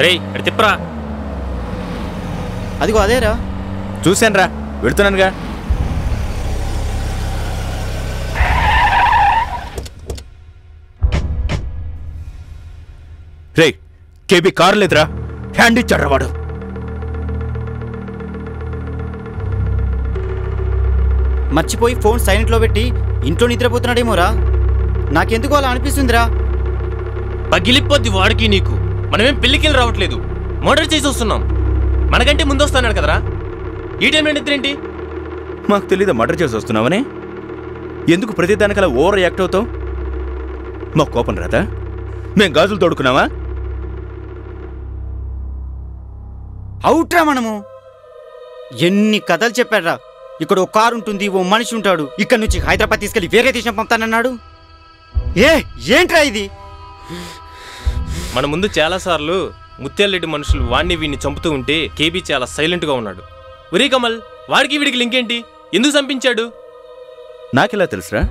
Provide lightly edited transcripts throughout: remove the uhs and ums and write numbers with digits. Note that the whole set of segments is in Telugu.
రేయ్ అడి తిప్పరా. అదిగో అదేరా. చూశాను రా, వెళుతున్నానుగా. రే కేబీ కారు లేదురా, హ్యాండ్ ఇచ్చాడ్రా వాడు. మర్చిపోయి ఫోన్ సైలెంట్లో పెట్టి ఇంట్లో నిద్రపోతున్నాడేమోరా. నాకెందుకు అలా అనిపిస్తుందిరా. పగిలిపోద్ది వాడికి నీకు. మనమేం పెళ్లికి రావట్లేదు, మర్డర్ చేసి వస్తున్నాం. మనకంటే ముందు వస్తున్నాడు కదరా. ఈ టైంలో నిద్రేంటి? మాకు తెలీదా మర్డర్ చేసి వస్తున్నావని? ఎందుకు ప్రతిదానికి అలా ఓవర్ రియాక్ట్ అవుతావు? మాకు కోపం రాదా? మేం గాజులు తోడుకున్నావా? అవుట్రా మనము. ఎన్ని కథలు చెప్పాడ్రా. ఇక్కడ ఓ కారు ఉంటుంది, ఓ మనిషి ఉంటాడు, ఇక్కడ నుంచి హైదరాబాద్ తీసుకెళ్ళి వేరే దేశం పంపుతానన్నాడు. ఏంట్రా ఇది? మన ముందు చాలాసార్లు ముత్యాలరెడ్డి మనుషులు వాడిని వీడిని చంపుతూ ఉంటే కేబీ చాలా సైలెంట్గా ఉన్నాడు. ఒరే కమల్, వాడికి వీడికి లింక్ ఏంటి? ఎందుకు చంపించాడు? నాకెలా తెలుసురా?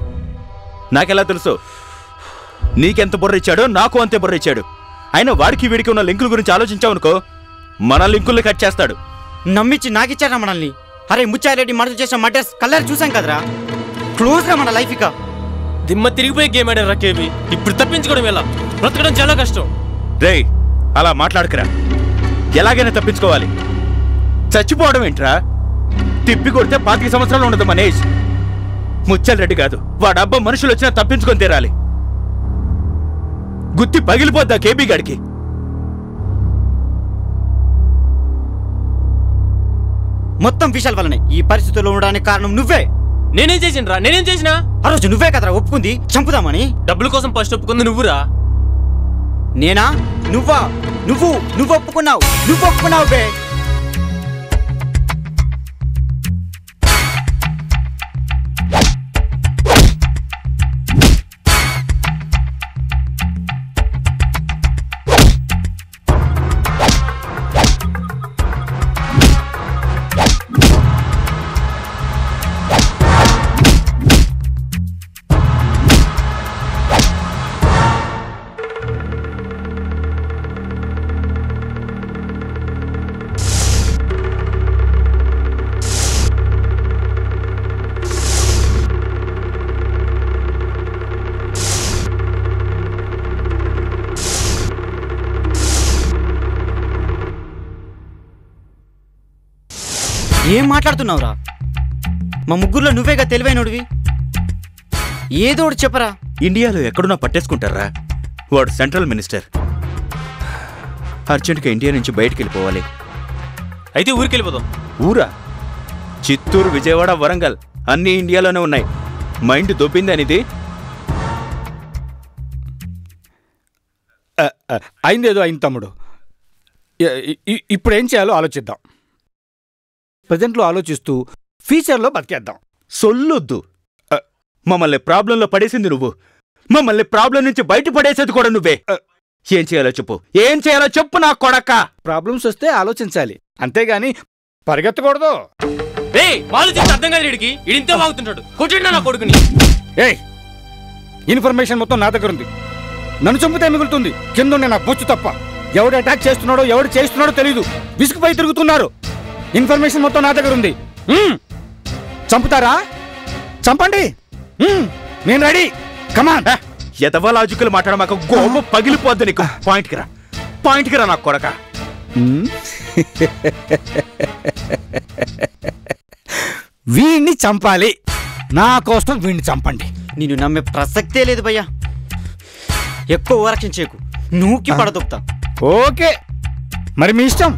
నాకెలా తెలుసు? నీకెంత బుర్ర ఇచ్చాడో నాకు అంతే బుర్ర ఇచ్చాడు. అయినా వాడికి వీడికి ఉన్న లింకుల గురించి ఆలోచించావనుకో, మన లింకుల్ని కట్ చేస్తాడు. నమ్మించి నాకిచ్చారా మనల్ని? అరే ముత్యాలరెడ్డి మనసు చేసిన మర్డర్స్ కలర్ చూసాం కదరా. క్లోజ్ రా మన లైఫ్. ఇక దిమ్మ తిరిగిపోయి గేమ్ ఆడారా కేబీ. ఇప్పుడు తప్పించుకోవడం ఎలా? బ్రతకడం చాలా కష్టం. రేయ్ అలా మాట్లాడకురా. ఎలాగైనా తప్పించుకోవాలి. చచ్చిపోవడం ఏంట్రా? తిప్పి కొడితే 25 సంవత్సరాలు ఉండదు మనేష్. ముత్యాలరెడ్డి కాదు, వాడబ్బా మనుషులు వచ్చినా తప్పించుకొని తీరాలి. గుత్తి పగిలిపోద్దా కేబీ గాడికి? మొత్తం విషయాల వల్లనే ఈ పరిస్థితుల్లో ఉండడానికి కారణం నువ్వే. నేనేం చేసినరా? నేనేం చేసినా? ఆ రోజు నువ్వే కదరా ఒప్పుకుంది చంపుదామని. డబ్బుల కోసం ఫస్ట్ ఒప్పుకుంది నువ్వురా. నేనా? నువ్వు ఒప్పుకున్నావు. నువ్వు ఒప్పుకున్నావు బే. ఏం మాట్లాడుతున్నావురా? మా ముగ్గురులో నువ్వేగా తెలివైనోడివి. ఏదో ఒకటి చెప్పరా. ఇండియాలో ఎక్కడున్నా పట్టేసుకుంటారా? వాడు సెంట్రల్ మినిస్టర్. అర్జెంట్గా ఇండియా నుంచి బయటికి వెళ్ళిపోవాలి. అయితే ఊరికి వెళ్ళిపోదాం. ఊరా? చిత్తూరు, విజయవాడ, వరంగల్ అన్నీ ఇండియాలోనే ఉన్నాయి. మైండ్ దొబ్బింది అనేది. అయిందేదో అయింది తమ్ముడు. ఇప్పుడు ఏం చేయాలో ఆలోచిద్దాం. ప్రజెంట్లో ఆలోచిస్తూ ఫ్యూచర్లో బతికేద్దాం. సొల్లొద్దు. మమ్మల్ని ప్రాబ్లంలో పడేసింది నువ్వు. మమ్మల్ని ప్రాబ్లం నుంచి బయట పడేసేది కూడా నువ్వే. ఏం చేయాలో చెప్పు. ఏం చేయాలో చెప్పు నా కొడక. ప్రాబ్లమ్స్ వస్తే ఆలోచించాలి, అంతేగాని పరిగెత్తకూడదు. అర్థం కాదు వీడికి. ఇంతే బాగుతుంటాడు. కొట్టండి నా కొడుకుని. ఇన్ఫర్మేషన్ మొత్తం నా దగ్గర ఉంది. నన్ను చంపితే మిగులుతుంది. కింద నా బొచ్చు తప్ప. ఎవడు అటాక్ చేస్తున్నాడో ఎవడు చేస్తున్నాడో తెలీదు. విసుగుపై తిరుగుతున్నారు. ఇన్ఫర్మేషన్ మొత్తం నా దగ్గర ఉంది. చంపుతారా? చంపండి. నేను రెడీ. కమాన్. ఎదవ లాజికల్ మాట్లాడమాక. గోమ పగిలిపోద్దు నీకు. పాయింట్కి రా నా కొడక. వీణ్ణి చంపాలి. నా కోసం వీణ్ణి చంపండి. నిన్ను నమ్మే ప్రసక్తే లేదు భయ్యా. ఎక్కువ ఓరక్షణ చేయకు. నూకి పడదొక్తా. ఓకే, మరి మీ ఇష్టం.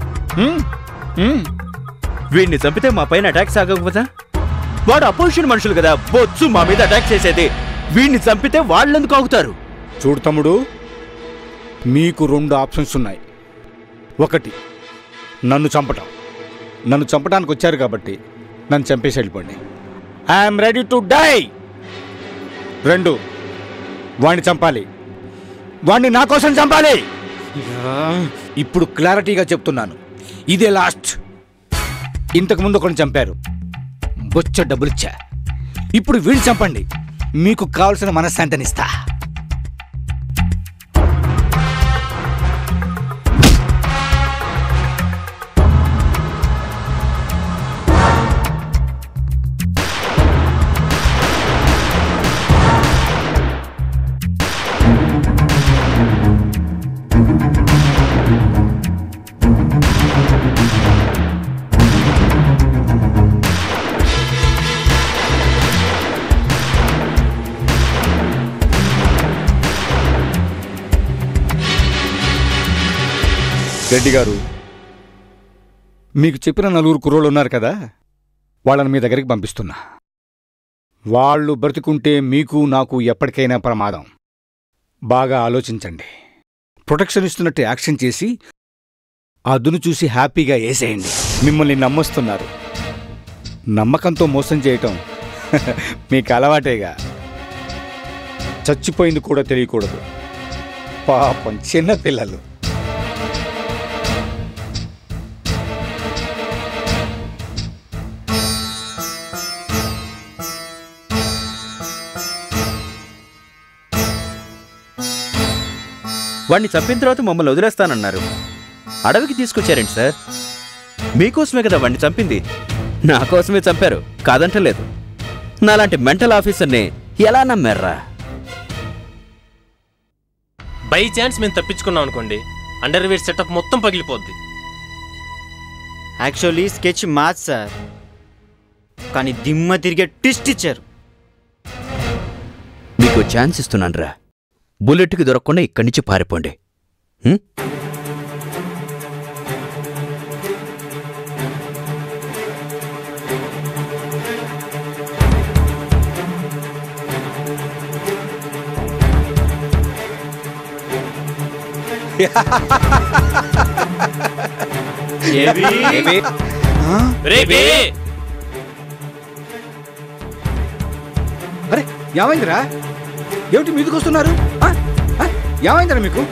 వీడిని చంపితే మా పైన అటాక్ సాగకపోతా? వాడు అపోజిషన్ మనుషులు కదా, బొచ్చు మా మీద అటాక్ చేసేది. వీడిని చంపితే వాళ్ళెందుకు ఆగుతారు? చూడు తమ్ముడు, మీకు 2 ఆప్షన్స్ ఉన్నాయి. ఒకటి, నన్ను చంపటం. నన్ను చంపడానికి వచ్చారు కాబట్టి నన్ను చంపేసి వెళ్ళిపోండి. I'm ready to die. 2, వాణ్ణి చంపాలి. వాణ్ణి నా కోసం చంపాలి. ఇప్పుడు క్లారిటీగా చెప్తున్నాను, ఇదే లాస్ట్. ఇంతకుముందు ఒకరిని చంపారు, బొచ్చ డబ్బులిచ్చా. ఇప్పుడు వీణ్ణి చంపండి, మీకు కావలసిన మనశ్శాంతినిస్తా. రెడ్డి గారు, మీకు చెప్పిన 4 కుర్రోళ్ళు ఉన్నారు కదా, వాళ్ళని మీ దగ్గరికి పంపిస్తున్నా. వాళ్ళు బ్రతుకుంటే మీకు నాకు ఎప్పటికైనా ప్రమాదం. బాగా ఆలోచించండి. ప్రొటెక్షన్ ఇస్తున్నట్టు యాక్షన్ చేసి అదును చూసి హ్యాపీగా వేసేయండి. మిమ్మల్ని నమ్మొస్తున్నారు. నమ్మకంతో మోసం చేయటం మీకు అలవాటేగా. చచ్చిపోయింది కూడా తెలియకూడదు. పాపం చిన్న పిల్లలు. వాణ్ణి చంపిన తర్వాత మమ్మల్ని వదిలేస్తానన్నారు. అడవికి తీసుకొచ్చారేంటి సార్? మీకోసమే కదా వాణ్ణి చంపింది. నా కోసమే చంపారు, కాదంటలేదు. నాలాంటి మెంటల్ ఆఫీసర్ని ఎలా నమ్మారా? బై ఛాన్స్ మేము తప్పించుకున్నాం అనుకోండి, అండర్వేర్ సెటప్ మొత్తం పగిలిపోద్ది. యాక్చువల్లీ స్కెచ్ మ్యాథ్ సార్, కానీ దిమ్మ తిరిగే ట్విస్ట్ ఇచ్చారు. మీకు ఛాన్స్ ఇస్తున్నానురా. బుల్లెట్కి దొరకకుండా ఇక్కడి నుంచి పారిపోండి. అరే ఏమైందిరా? ఏమిటి మీదకి వస్తున్నారు? ఏమైందిరా మీకు?